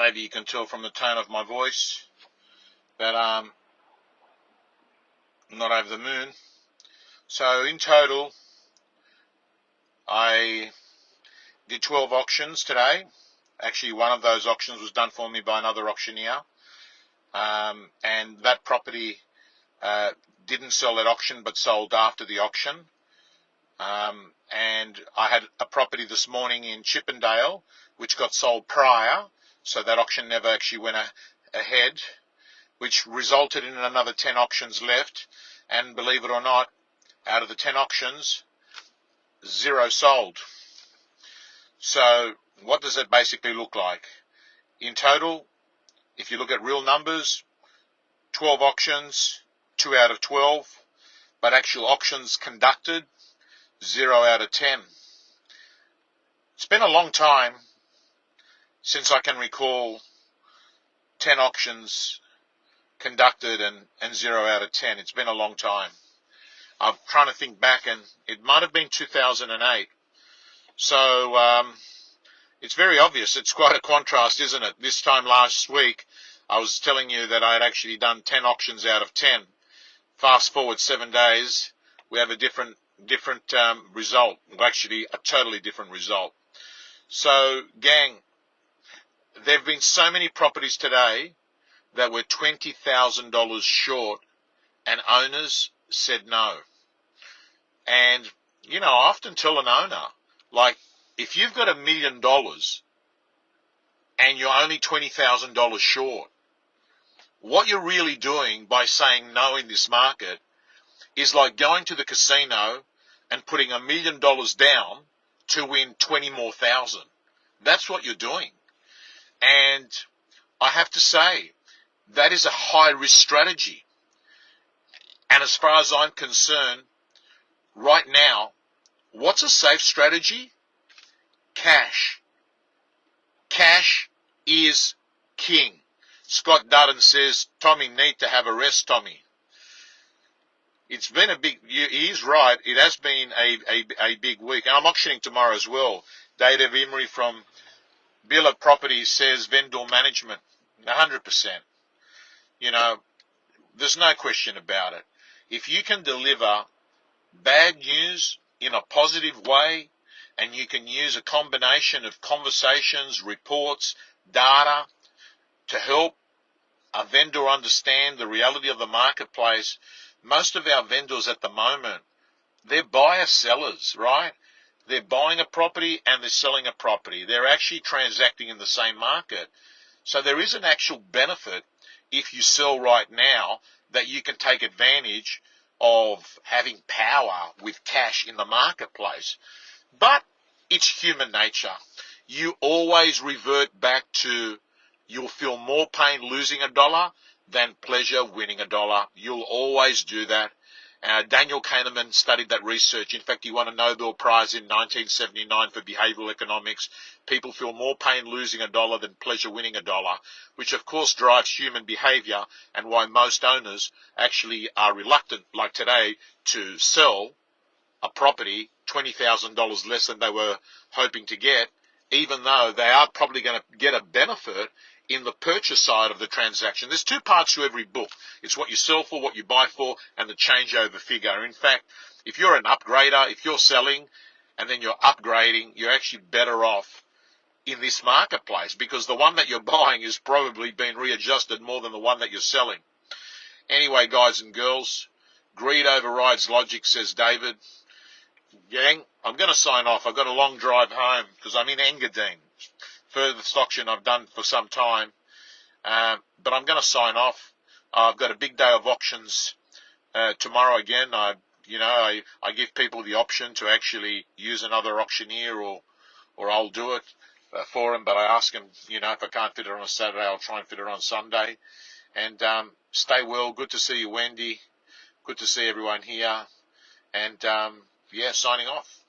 maybe you can tell from the tone of my voice that I'm not over the moon. So in total, I did 12 auctions today. Actually, one of those auctions was done for me by another auctioneer. And that property didn't sell at auction but sold after the auction. And I had a property this morning in Chippendale which got sold prior, so that auction never actually went ahead, which resulted in another 10 auctions left. And believe it or not, out of the 10 auctions, 0 sold. So what does that basically look like? In total, if you look at real numbers, 12 auctions, 2 out of 12, but actual auctions conducted, 0 out of 10. It's been a long time since I can recall 10 auctions conducted and 0 out of 10. It's been a long time. I'm trying to think back, and it might have been 2008. So it's very obvious. It's quite a contrast, isn't it? This time last week, I was telling you that I had actually done 10 auctions out of 10. Fast forward 7 days, we have a different result. Well, actually, a totally different result. So, gang, there have been so many properties today that were $20,000 short, and owners said no. And, you know, I often tell an owner, like, if you've got $1 million and you're only $20,000 short, what you're really doing by saying no in this market is like going to the casino and putting $1 million down to win 20 more thousand. That's what you're doing. And I have to say, that is a high risk strategy. And as far as I'm concerned, right now, what's a safe strategy? Cash. Cash is king. Scott Dutton says, Tommy, need to have a rest, Tommy. It's been a big, he's right, it has been a big week. And I'm auctioning tomorrow as well. Dave Emery from Billa Properties says vendor management, 100%. You know, there's no question about it. If you can deliver bad news in a positive way, and you can use a combination of conversations, reports, data to help a vendor understand the reality of the marketplace. Most of our vendors at the moment, they're buyer-sellers, right? They're buying a property and they're selling a property. They're actually transacting in the same market. So there is an actual benefit if you sell right now that you can take advantage of having power with cash in the marketplace. But it's human nature. You always revert back to you'll feel more pain losing $1 than pleasure winning $1. You'll always do that. Daniel Kahneman studied that research. In fact, he won a Nobel Prize in 1979 for behavioral economics. People feel more pain losing $1 than pleasure winning $1, which of course drives human behavior and why most owners actually are reluctant, like today, to sell a property $20,000 less than they were hoping to get, even though they are probably going to get a benefit in the purchase side of the transaction. There's two parts to every book. It's what you sell for, what you buy for, and the changeover figure. In fact, if you're an upgrader, if you're selling and then you're upgrading, you're actually better off in this marketplace because the one that you're buying is probably been readjusted more than the one that you're selling. Anyway, guys and girls, greed overrides logic, says David. Gang, I'm going to sign off. I've got a long drive home because I'm in Engadine. Furthest auction I've done for some time. But I'm going to sign off. I've got a big day of auctions tomorrow again. I give people the option to actually use another auctioneer or I'll do it for them. But I ask them, if I can't fit it on a Saturday, I'll try and fit it on Sunday. And stay well. Good to see you, Wendy. Good to see everyone here. And, signing off.